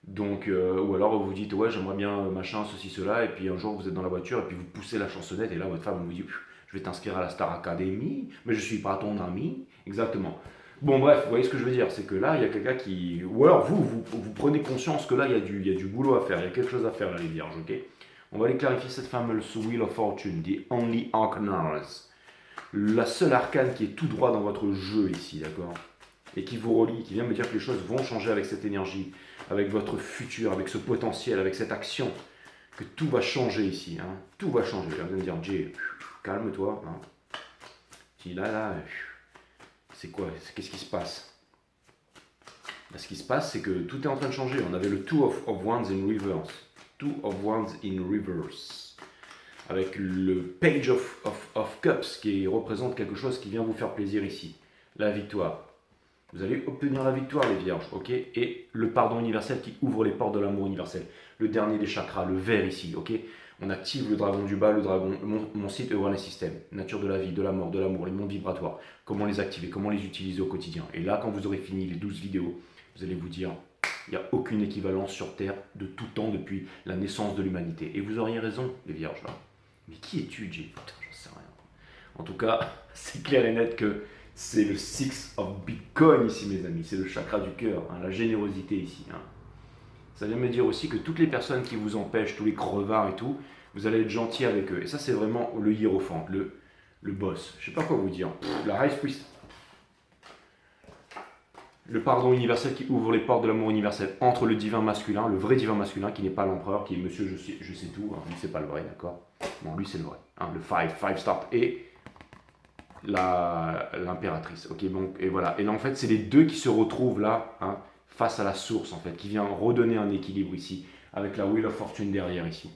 Donc, ou alors vous dites, ouais, j'aimerais bien machin, ceci, cela, et puis un jour vous êtes dans la voiture, et puis vous poussez la chansonnette, et là votre femme vous dit, je vais t'inscrire à la Star Academy, mais je suis pas ton ami. Exactement. Bon, bref, vous voyez ce que je veux dire, c'est que là, il y a quelqu'un qui. Ou alors vous prenez conscience que là, il y a du boulot à faire, il y a quelque chose à faire, là, les vierges, ok? On va aller clarifier cette fameuse Wheel of Fortune, the only arcanars. La seule arcane qui est tout droit dans votre jeu ici, d'accord? Et qui vous relie, qui vient me dire que les choses vont changer avec cette énergie, avec votre futur, avec ce potentiel, avec cette action, que tout va changer ici. Hein. Tout va changer. Vous allez me dire, Jay, calme-toi. Hein. Puis là, c'est quoi? Qu'est-ce qui se passe? Là, ce qui se passe, c'est que tout est en train de changer. On avait le Two of Wands in reverse. Two of Wands in reverse. Avec le Page of Cups qui représente quelque chose qui vient vous faire plaisir ici. La victoire. Vous allez obtenir la victoire, les vierges, ok? Et le pardon universel qui ouvre les portes de l'amour universel. Le dernier des chakras, le vert ici, ok? On active le dragon du bas, le dragon, mon site Awareness System. Nature de la vie, de la mort, de l'amour, les mondes vibratoires. Comment les activer, comment les utiliser au quotidien. Et là, quand vous aurez fini les 12 vidéos, vous allez vous dire, il n'y a aucune équivalence sur Terre de tout temps depuis la naissance de l'humanité. Et vous auriez raison, les vierges, là. Mais qui es-tu, Jay? Putain, j'en sais rien. En tout cas, c'est clair et net que c'est le Six of Bitcoin ici, mes amis. C'est le chakra du cœur, hein, la générosité ici. Hein. Ça vient me dire aussi que toutes les personnes qui vous empêchent, tous les crevards et tout, vous allez être gentil avec eux. Et ça, c'est vraiment le hiérophante, le boss. Je sais pas quoi vous dire. La High Priest. Le pardon universel qui ouvre les portes de l'amour universel entre le divin masculin, le vrai divin masculin, qui n'est pas l'empereur, qui est monsieur je sais tout. Hein. Lui, c'est pas le vrai, d'accord? Non, lui, c'est le vrai. Hein, le five star. Et l'impératrice. Ok, bon, et voilà. Et là, en fait, c'est les deux qui se retrouvent là, hein, face à la source, en fait, qui vient redonner un équilibre ici, avec la Wheel of Fortune derrière ici.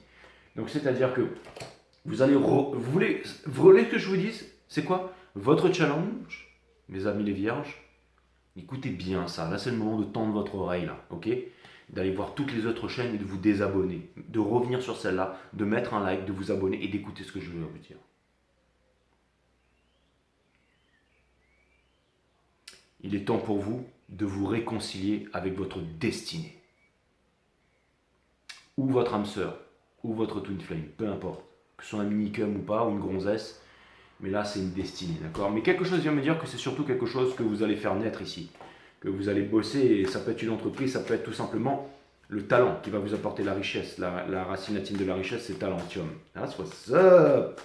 Donc, c'est-à-dire que vous allez... vous voulez que je vous dise, c'est quoi votre challenge, mes amis les vierges? Écoutez bien ça. Là, c'est le moment de tendre votre oreille, là, ok? D'aller voir toutes les autres chaînes et de vous désabonner. De revenir sur celle-là, de mettre un like, de vous abonner et d'écouter ce que je veux vous dire. Il est temps pour vous de vous réconcilier avec votre destinée. Ou votre âme sœur, ou votre twin flame, peu importe. Que ce soit un minicum ou pas, ou une gonzesse, mais là c'est une destinée, d'accord? Mais quelque chose vient me dire que c'est surtout quelque chose que vous allez faire naître ici. Que vous allez bosser, et ça peut être une entreprise, ça peut être tout simplement le talent qui va vous apporter la richesse. La racine latine de la richesse, c'est talentium. That's what's up!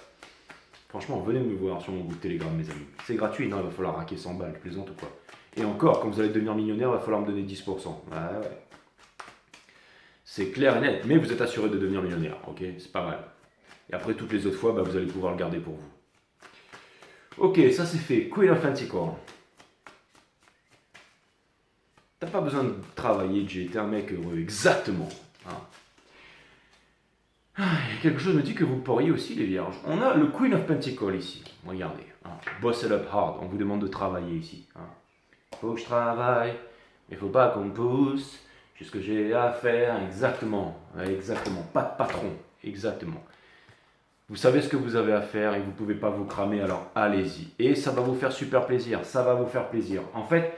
Franchement, venez me voir sur mon groupe Telegram, mes amis. C'est gratuit, non, il va falloir raquer 100 balles, je plaisante ou quoi? Et encore, quand vous allez devenir millionnaire, il va falloir me donner 10%. Ouais. C'est clair et net, mais vous êtes assuré de devenir millionnaire, ok? C'est pas mal. Et après, toutes les autres fois, bah, vous allez pouvoir le garder pour vous. Ok, ça c'est fait. Queen of Pentacles. T'as pas besoin de travailler, Jay. T'es un mec heureux. Exactement. Hein. Quelque chose me dit que vous pourriez aussi, les vierges. On a le Queen of Pentacles ici. Regardez. Hein. Boss it up hard. On vous demande de travailler ici. Hein. Faut que je travaille. Il faut pas qu'on me pousse. J'ai ce que j'ai à faire. Exactement. Exactement. Pas de patron. Exactement. Vous savez ce que vous avez à faire et vous ne pouvez pas vous cramer, alors allez-y. Et ça va vous faire super plaisir, ça va vous faire plaisir. En fait,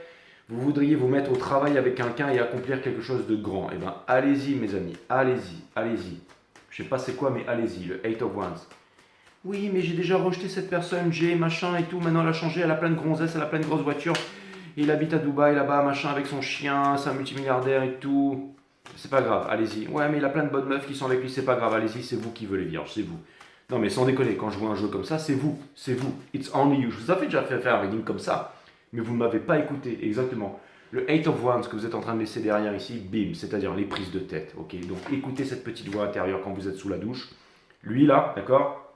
vous voudriez vous mettre au travail avec quelqu'un et accomplir quelque chose de grand. Eh bien, allez-y mes amis, allez-y, allez-y. Je ne sais pas c'est quoi, mais allez-y, le 8 of Wands. Oui, mais j'ai déjà rejeté cette personne, j'ai machin et tout, maintenant elle a changé, elle a plein de gonzesses, elle a plein de grosses voitures. Il habite à Dubaï là-bas, machin, avec son chien, c'est un multimilliardaire et tout. C'est pas grave, allez-y. Ouais, mais il a plein de bonnes meufs qui sont avec lui, c'est pas grave, allez-y, c'est vous qui voulez vierge, c'est vous. Non, mais sans déconner, quand je vois un jeu comme ça, c'est vous, c'est vous. It's only you. Je vous avais déjà fait faire un reading comme ça, mais vous ne m'avez pas écouté, exactement. Le 8 of Wands que vous êtes en train de laisser derrière ici, bim, c'est-à-dire les prises de tête, ok. Donc écoutez cette petite voix intérieure quand vous êtes sous la douche. Lui là, d'accord,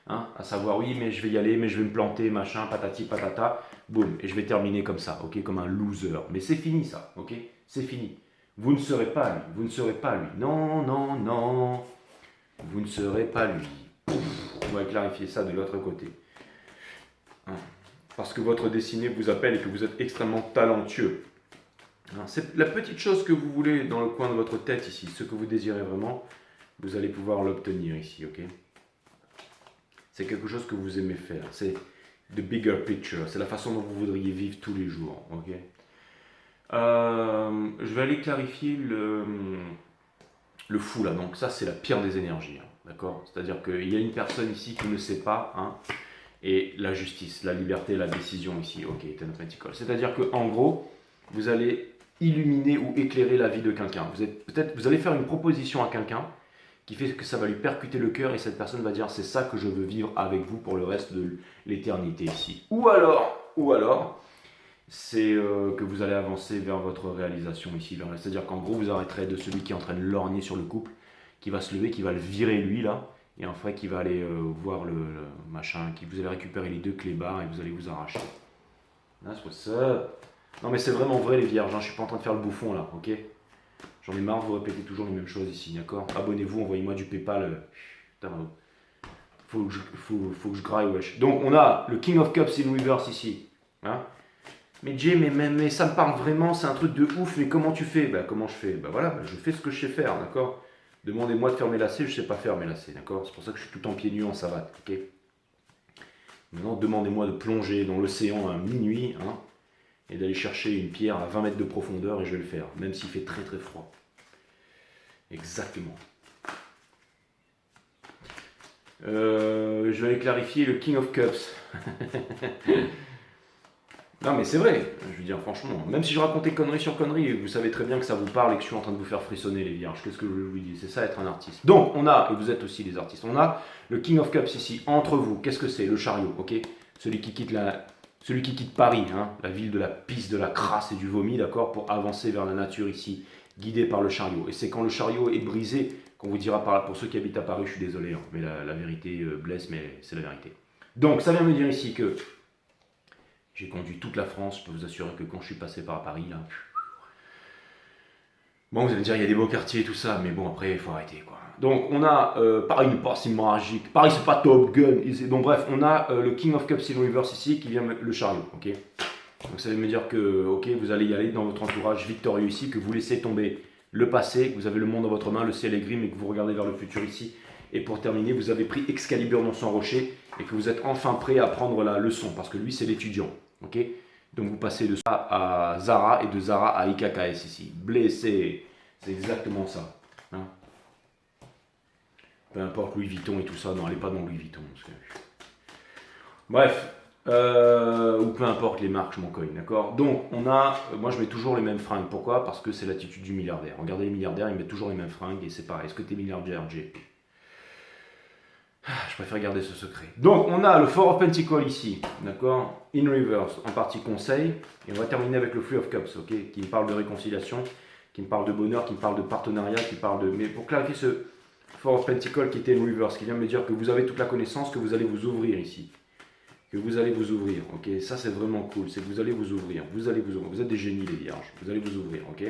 hein, à savoir oui, mais je vais y aller, mais je vais me planter, machin, patati patata, boum, et je vais terminer comme ça, ok, comme un loser. Mais c'est fini ça, ok, c'est fini. Vous ne serez pas lui, vous ne serez pas lui. Non, non, non, vous ne serez pas lui. On va clarifier ça de l'autre côté. Hein, parce que votre destinée vous appelle et que vous êtes extrêmement talentueux. Hein, c'est la petite chose que vous voulez dans le coin de votre tête ici, ce que vous désirez vraiment, vous allez pouvoir l'obtenir ici, ok? C'est quelque chose que vous aimez faire, c'est the bigger picture, c'est la façon dont vous voudriez vivre tous les jours, ok? Je vais aller clarifier le fou là, donc ça c'est la pire des énergies, hein, d'accord? C'est-à-dire qu'il y a une personne ici qui ne sait pas, hein, et la justice, la liberté, la décision ici, ok, c'est-à-dire qu'en gros, vous allez illuminer ou éclairer la vie de quelqu'un. Vous allez faire une proposition à quelqu'un qui fait que ça va lui percuter le cœur et cette personne va dire c'est ça que je veux vivre avec vous pour le reste de l'éternité ici. Ou alors, c'est que vous allez avancer vers votre réalisation ici. C'est-à-dire qu'en gros, vous arrêterez de celui qui est en train de lorgner sur le couple, qui va se lever, qui va le virer lui là, et en fait qui va aller voir le machin, qui vous allez récupérer les deux clébards et vous allez vous arracher. That's what's up. Non mais c'est vraiment vrai les vierges, hein, je suis pas en train de faire le bouffon là, ok? J'en ai marre de vous répéter toujours les mêmes choses ici, d'accord? Abonnez-vous, envoyez-moi du PayPal. Putain, faut que je graille, wesh. Donc on a le King of Cups in reverse ici. Hein? Mais Jay, mais ça me parle vraiment, c'est un truc de ouf, mais comment tu fais? Bah comment je fais? Bah voilà, je fais ce que je sais faire, d'accord? Demandez-moi de faire mes lacets, je sais pas faire mes lacets, d'accord? C'est pour ça que je suis tout en pieds nus en savate, ok? Maintenant, demandez-moi de plonger dans l'océan à minuit, hein? Et d'aller chercher une pierre à 20 mètres de profondeur et je vais le faire, même s'il fait très très froid. Exactement. Je vais aller clarifier le King of Cups. Non mais c'est vrai, je veux dire franchement, même si je racontais connerie sur connerie, vous savez très bien que ça vous parle et que je suis en train de vous faire frissonner les vierges. Qu'est-ce que je vous dis? C'est ça être un artiste. Donc on a, et vous êtes aussi des artistes, on a le King of Cups ici, entre vous. Qu'est-ce que c'est? Le chariot, ok? Celui qui quitte Paris, hein, la ville de la pisse, de la crasse et du vomi, d'accord, pour avancer vers la nature ici, guidé par le chariot. Et c'est quand le chariot est brisé qu'on vous dira, pour ceux qui habitent à Paris, je suis désolé, hein, mais la vérité blesse, mais c'est la vérité. Donc ça vient me dire ici que j'ai conduit toute la France, je peux vous assurer que quand je suis passé par Paris, là... Bon, vous allez me dire, il y a des beaux quartiers et tout ça, mais bon, après, il faut arrêter, quoi. Donc, on a, Paris n'est pas si magique, Paris, c'est pas Top Gun, donc bref, on a le King of Cups in reverse ici, qui vient le chariot, ok? Donc, ça veut me dire que, ok, vous allez y aller dans votre entourage victorieux ici, que vous laissez tomber le passé, que vous avez le monde dans votre main, le ciel est gris, mais que vous regardez vers le futur ici. Et pour terminer, vous avez pris Excalibur dans son rocher, et que vous êtes enfin prêt à prendre la leçon, parce que lui, c'est l'étudiant. Okay, donc vous passez de ça à Zara et de Zara à IKKS ici. Blessé, c'est exactement ça. Hein, peu importe Louis Vuitton et tout ça, non, allez pas dans Louis Vuitton. Bref, ou peu importe les marques, je m'en cogne, d'accord? Donc on a, moi je mets toujours les mêmes fringues. Pourquoi? Parce que c'est l'attitude du milliardaire. Regardez les milliardaires, ils mettent toujours les mêmes fringues et c'est pareil. Est-ce que tu es milliardaire, Jay? Je préfère garder ce secret. Donc, on a le Four of Pentacles ici, d'accord? In reverse, en partie conseil. Et on va terminer avec le Three of Cups, ok? Qui me parle de réconciliation, qui me parle de bonheur, qui me parle de partenariat, qui parle de... Mais pour clarifier ce Four of Pentacles qui était in reverse, qui vient me dire que vous avez toute la connaissance, que vous allez vous ouvrir ici. Que vous allez vous ouvrir, ok? Ça, c'est vraiment cool. C'est que vous allez vous ouvrir. Vous allez vous ouvrir. Vous êtes des génies, les vierges. Vous allez vous ouvrir, ok?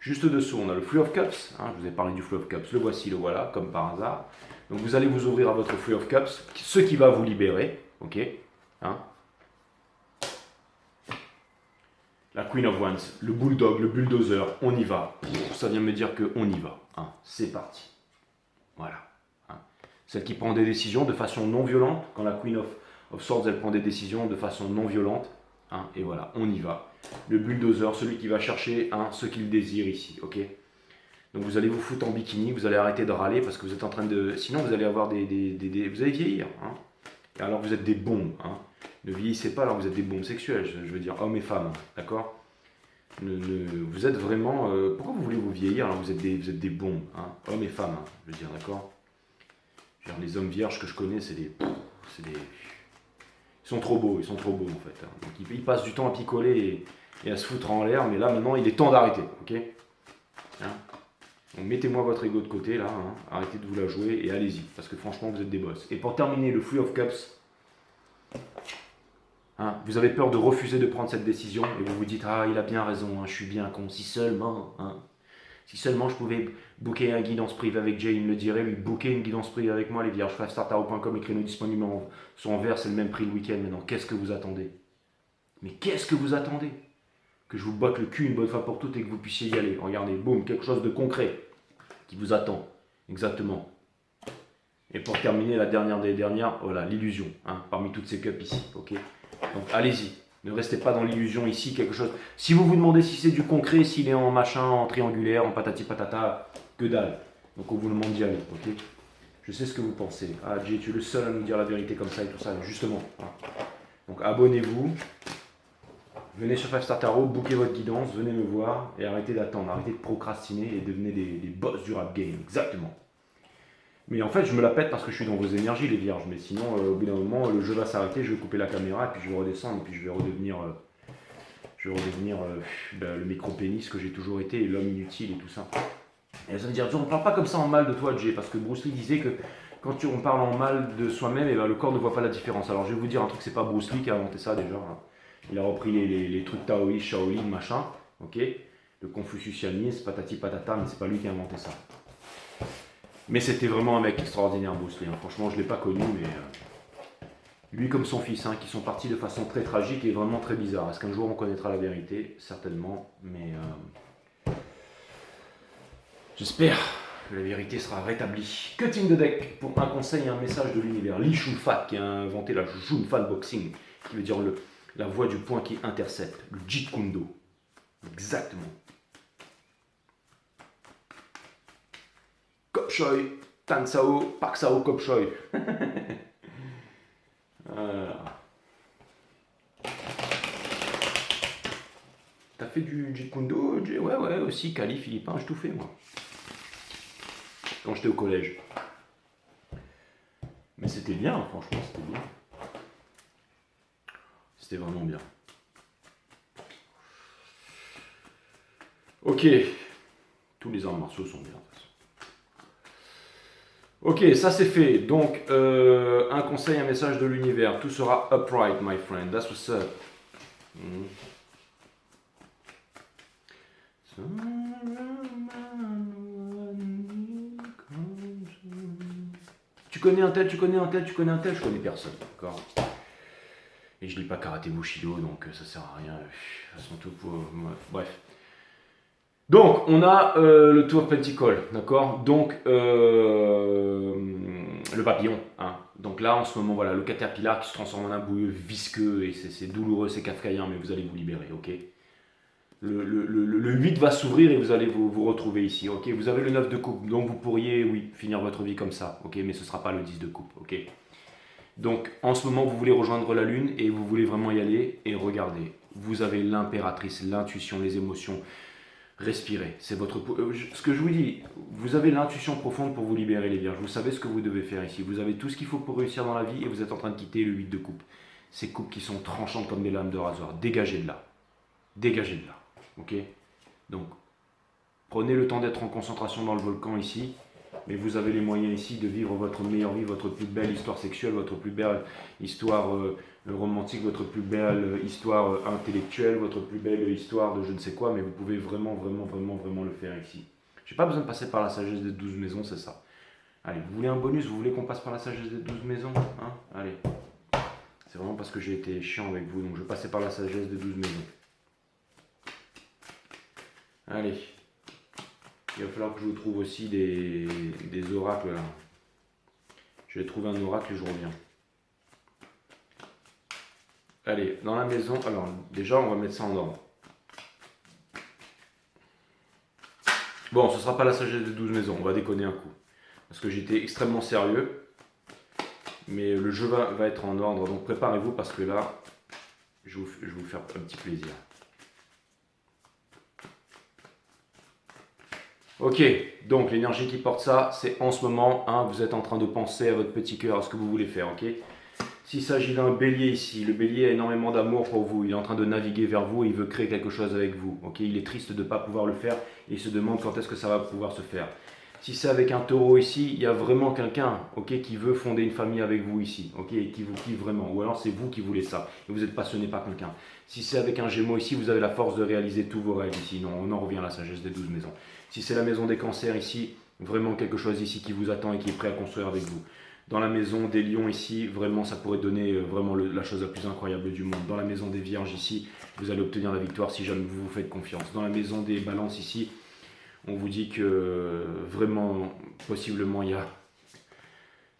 Juste dessous, on a le Three of Cups. Hein, je vous ai parlé du Three of Cups. Le voici, le voilà, comme par hasard. Donc vous allez vous ouvrir à votre Three of Cups, ce qui va vous libérer, ok, hein. La Queen of Wands, le bulldog, le bulldozer, on y va. Ça vient me dire qu'on y va, hein. C'est parti. Voilà. Hein. Celle qui prend des décisions de façon non violente, quand la Queen of Swords, elle prend des décisions de façon non violente, hein, et voilà, on y va. Le bulldozer, celui qui va chercher hein, ce qu'il désire ici, ok. Donc vous allez vous foutre en bikini, vous allez arrêter de râler parce que vous êtes en train de... Sinon vous allez avoir vous allez vieillir. Hein. Et alors vous êtes des bombes. Hein. Ne vieillissez pas alors vous êtes des bombes sexuelles, je veux dire hommes et femmes. D'accord? Vous êtes vraiment... pourquoi vous voulez vous vieillir là? Vous êtes des bons, hein, hommes et femmes, hein, je veux dire, d'accord? Les hommes vierges que je connais, c'est des... Ils sont trop beaux en fait, hein. Donc ils passent du temps à picoler et à se foutre en l'air, mais là maintenant il est temps d'arrêter, ok, hein? Donc mettez-moi votre ego de côté là, hein. Arrêtez de vous la jouer et allez-y, parce que franchement vous êtes des boss. Et pour terminer le Three of Cups, hein, vous avez peur de refuser de prendre cette décision et vous vous dites ah il a bien raison, hein, je suis bien con, si seulement, hein, si seulement je pouvais booker un guidance privé avec Jay, il me le dirait, lui booker une guidance privé avec moi, les vierges, 5startaro.com, les créneaux disponibles sont en vert, c'est le même prix le week-end maintenant. Qu'est-ce que vous attendez? Mais qu'est-ce que vous attendez? Que je vous botte le cul une bonne fois pour toutes et que vous puissiez y aller. Regardez, boum, quelque chose de concret qui vous attend. Exactement. Et pour terminer, la dernière des dernières, voilà, l'illusion, hein, parmi toutes ces cups ici, ok? Donc allez-y, ne restez pas dans l'illusion ici, quelque chose. Si vous vous demandez si c'est du concret, s'il est en machin, en triangulaire, en patati patata, que dalle. Donc on vous demande d'y aller, ok? Je sais ce que vous pensez. Ah Jay, tu es le seul à nous dire la vérité comme ça et tout ça, justement. Hein. Donc abonnez-vous, venez sur 5star Tarot, bookez votre guidance, venez me voir et arrêtez d'attendre, arrêtez de procrastiner et devenez des boss du rap game, exactement. Mais en fait, je me la pète parce que je suis dans vos énergies, les vierges. Mais sinon, au bout d'un moment, le jeu va s'arrêter, je vais couper la caméra, et puis je vais redescendre, et puis je vais redevenir le micro-pénis que j'ai toujours été, et l'homme inutile et tout ça. Et vous allez me dire, on ne parle pas comme ça en mal de toi, Jay, parce que Bruce Lee disait que quand on parle en mal de soi-même, et ben, le corps ne voit pas la différence. Alors je vais vous dire un truc, c'est pas Bruce Lee qui a inventé ça déjà. Hein. Il a repris les trucs taoïstes, Shaolin, machin, ok, le confucianisme, patati patata, mais c'est pas lui qui a inventé ça. Mais c'était vraiment un mec extraordinaire, Bruce Lee. Hein. Franchement, je ne l'ai pas connu, mais lui comme son fils, hein, qui sont partis de façon très tragique et vraiment très bizarre. Est-ce qu'un jour on connaîtra la vérité? Certainement, mais j'espère que la vérité sera rétablie. Cutting the deck pour un conseil et un message de l'univers. Li Shunfat qui a inventé la Shunfat Boxing, qui veut dire la voie du point qui intercepte, le Jeet Kune Do. Exactement. Kopchoi, Tansao, Paksao, Kopchoi. T'as fait du Jeet Kune Do? Ouais, aussi, Cali, Philippin, j'ai tout fait, moi. Quand j'étais au collège. Mais c'était bien, franchement, c'était bien. C'était vraiment bien. Ok. Tous les arts martiaux sont bien, de toute façon. Ok, ça c'est fait. Donc, un conseil, un message de l'univers. Tout sera upright, my friend. That's what's up. Tu connais un tel, je connais personne, d'accord? Et je lis pas Karaté Bushido, donc ça sert à rien. Tout pour... Bref. Donc, on a le Two of Pentacles, d'accord? Donc, le papillon. Hein. Donc là, en ce moment, voilà, le caterpillar qui se transforme en un bouilleux visqueux, et c'est douloureux, c'est kafkaïen, mais vous allez vous libérer, ok? Le 8 va s'ouvrir et vous allez vous retrouver ici, ok? Vous avez le 9 de coupe, donc vous pourriez, oui, finir votre vie comme ça, ok? Mais ce ne sera pas le 10 de coupe, ok? Donc, en ce moment, vous voulez rejoindre la lune et vous voulez vraiment y aller, et regardez, vous avez l'impératrice, l'intuition, les émotions. Respirez, c'est votre... ce que je vous dis, vous avez l'intuition profonde pour vous libérer les vierges, vous savez ce que vous devez faire ici, vous avez tout ce qu'il faut pour réussir dans la vie et vous êtes en train de quitter le 8 de coupe. Ces coupes qui sont tranchantes comme des lames de rasoir, dégagez de là, ok? Donc, prenez le temps d'être en concentration dans le volcan ici, mais vous avez les moyens ici de vivre votre meilleure vie, votre plus belle histoire sexuelle, votre plus belle histoire romantique, votre plus belle histoire intellectuelle, votre plus belle histoire de je ne sais quoi, mais vous pouvez vraiment le faire ici. J'ai pas besoin de passer par la sagesse des 12 maisons, c'est ça. Allez, vous voulez un bonus, vous voulez qu'on passe par la sagesse des 12 maisons, hein? Allez. C'est vraiment parce que j'ai été chiant avec vous, donc je vais passer par la sagesse des 12 maisons. Allez. Il va falloir que je vous trouve aussi des oracles là. Je vais trouver un oracle et je reviens. Allez, dans la maison, alors déjà on va mettre ça en ordre. Bon, ce ne sera pas la sagesse des 12 maisons, on va déconner un coup. Parce que j'étais extrêmement sérieux. Mais le jeu va être en ordre, donc préparez-vous parce que là, je vais vous faire un petit plaisir. Ok, donc l'énergie qui porte ça, c'est en ce moment, hein, vous êtes en train de penser à votre petit cœur, à ce que vous voulez faire, ok? S'il s'agit d'un bélier ici, le bélier a énormément d'amour pour vous, il est en train de naviguer vers vous, il veut créer quelque chose avec vous, ok? Il est triste de ne pas pouvoir le faire et il se demande quand est-ce que ça va pouvoir se faire. Si c'est avec un taureau ici, il y a vraiment quelqu'un, ok, qui veut fonder une famille avec vous ici, ok, et qui vous kiffe vraiment. Ou alors c'est vous qui voulez ça et vous êtes passionné par quelqu'un. Si c'est avec un Gémeaux ici, vous avez la force de réaliser tous vos rêves ici. Non, on en revient à la sagesse des 12 maisons. Si c'est la maison des cancers ici, vraiment quelque chose ici qui vous attend et qui est prêt à construire avec vous. Dans la maison des lions ici, vraiment ça pourrait donner vraiment la chose la plus incroyable du monde. Dans la maison des vierges ici, vous allez obtenir la victoire si jamais vous vous faites confiance. Dans la maison des balances ici, on vous dit que vraiment, possiblement, il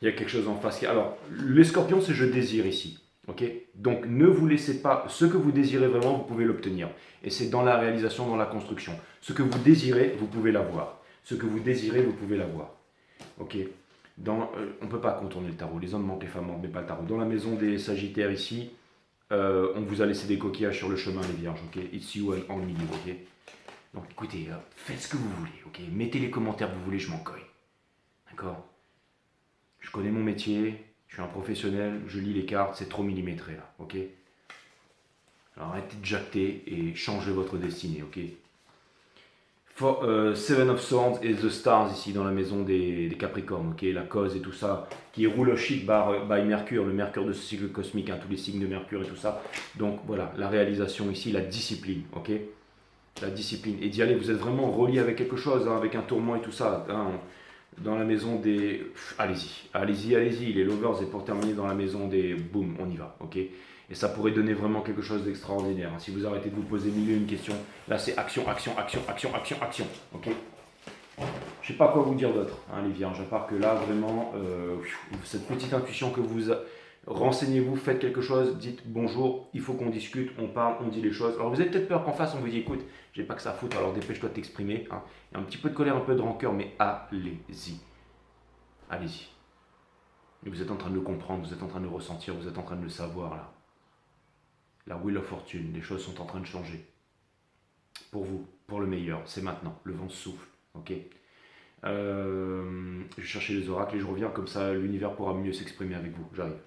y a quelque chose en face. Alors, les scorpions, c'est je désire ici. Ok. Donc, ne vous laissez pas. Ce que vous désirez vraiment, vous pouvez l'obtenir. Et c'est dans la réalisation, dans la construction. Ce que vous désirez, vous pouvez l'avoir. Ce que vous désirez, vous pouvez l'avoir. Ok. On ne peut pas contourner le tarot. Les hommes mentent, les femmes mentent, mais pas le tarot. Dans la maison des sagittaires ici, on vous a laissé des coquillages sur le chemin, les vierges. Ok. It's you en milieu. Ok. Donc écoutez, faites ce que vous voulez, ok? Mettez les commentaires que vous voulez, je m'en cogne. D'accord? Je connais mon métier, je suis un professionnel, je lis les cartes, c'est trop millimétré là, ok? Alors arrêtez de jacter et changez votre destinée, ok? Seven of Swords et The Stars ici dans la maison des Capricornes, ok? La cause et tout ça, qui roule chic by Mercure, le Mercure de ce cycle cosmique, hein, tous les signes de Mercure et tout ça. Donc voilà, la réalisation ici, la discipline, ok? La discipline. Et d'y aller, vous êtes vraiment relié avec quelque chose, hein, avec un tourment et tout ça. Hein, dans la maison des... Allez-y, allez-y, allez-y. Les lovers, et pour terminer dans la maison des... Boum, on y va, ok? Et ça pourrait donner vraiment quelque chose d'extraordinaire. Si vous arrêtez de vous poser mille et une questions, là c'est action, action, action, action, action, action, ok? Je sais pas quoi vous dire d'autre, hein, les vierges, à part que là, vraiment, cette petite intuition que vous... Renseignez-vous, faites quelque chose, dites bonjour, il faut qu'on discute, on parle, on dit les choses. Alors vous avez peut-être peur qu'en face on vous dise écoute, j'ai pas que ça à foutre, alors dépêche-toi de t'exprimer. Hein. Il y a un petit peu de colère, un peu de rancœur, mais allez-y. Allez-y. Et vous êtes en train de le comprendre, vous êtes en train de le ressentir, vous êtes en train de le savoir là. La Wheel of Fortune, les choses sont en train de changer. Pour vous, pour le meilleur, c'est maintenant, le vent souffle, ok. Je vais chercher les oracles et je reviens, comme ça l'univers pourra mieux s'exprimer avec vous, j'arrive.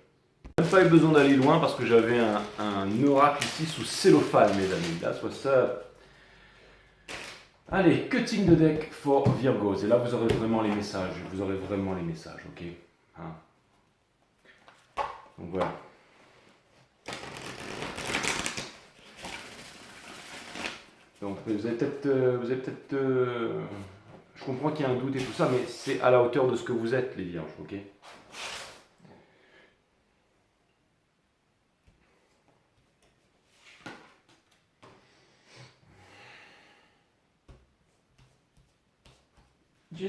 Même pas eu besoin d'aller loin parce que j'avais un oracle ici sous cellophane, mes amis. That's what's up. Allez, cutting the deck for Virgos. Et là, vous aurez vraiment les messages. Vous aurez vraiment les messages, ok? Hein. Donc voilà. Donc vous avez peut-être, je comprends qu'il y a un doute et tout ça, mais c'est à la hauteur de ce que vous êtes, les vierges, ok?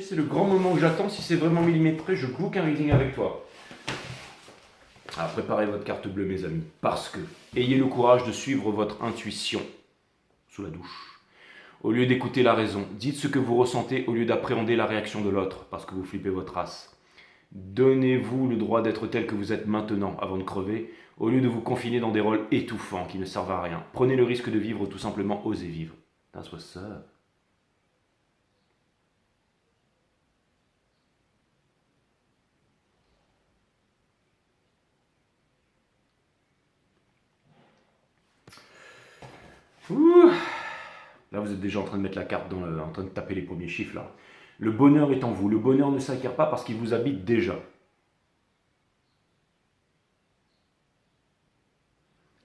C'est le grand moment que j'attends. Si c'est vraiment millimétré, je book un reading avec toi. Alors préparez votre carte bleue, mes amis, parce que ayez le courage de suivre votre intuition sous la douche. Au lieu d'écouter la raison, dites ce que vous ressentez au lieu d'appréhender la réaction de l'autre, parce que vous flippez votre race. Donnez-vous le droit d'être tel que vous êtes maintenant, avant de crever, au lieu de vous confiner dans des rôles étouffants qui ne servent à rien. Prenez le risque de vivre, tout simplement, osez vivre. That's what's up. Ouh. Là, vous êtes déjà en train de mettre la carte en train de taper les premiers chiffres là. Le bonheur est en vous. Le bonheur ne s'acquiert pas parce qu'il vous habite déjà.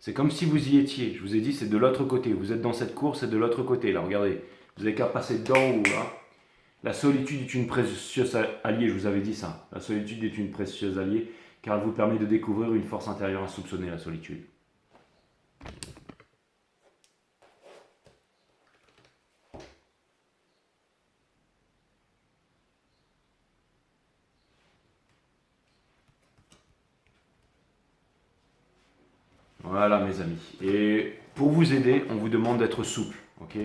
C'est comme si vous y étiez. Je vous ai dit, c'est de l'autre côté. Vous êtes dans cette course, c'est de l'autre côté. Là, regardez. Vous n'avez qu'à passer dedans ou là. La solitude est une précieuse alliée, je vous avais dit ça. La solitude est une précieuse alliée car elle vous permet de découvrir une force intérieure insoupçonnée, la solitude. Voilà mes amis. Et pour vous aider, on vous demande d'être souple. Ok ?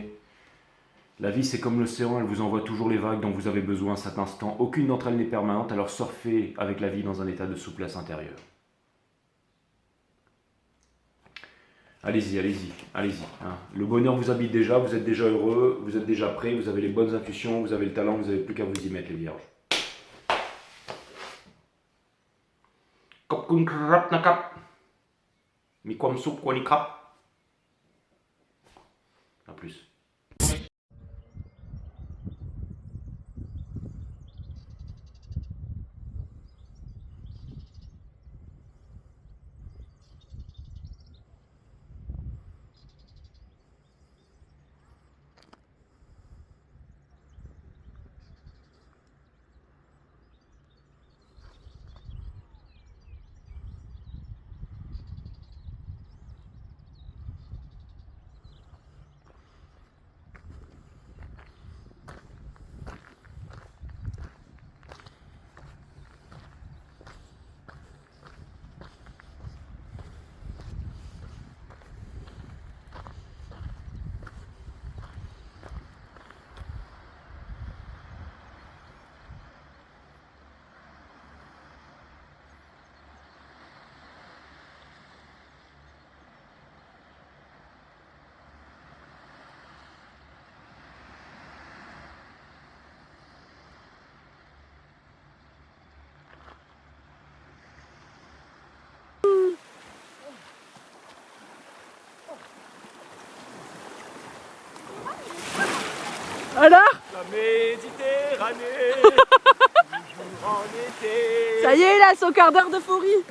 La vie c'est comme l'océan, elle vous envoie toujours les vagues dont vous avez besoin à cet instant. Aucune d'entre elles n'est permanente, alors surfez avec la vie dans un état de souplesse intérieure. Allez-y, allez-y, allez-y. Hein. Le bonheur vous habite déjà, vous êtes déjà heureux, vous êtes déjà prêts, vous avez les bonnes intuitions, vous avez le talent, vous n'avez plus qu'à vous y mettre les vierges. Kop kun krap na kap. Mi kwam soup kwani krap. A plus. Alors, La Méditerranée, toujours en été. ça y est, il a son quart d'heure d'euphorie.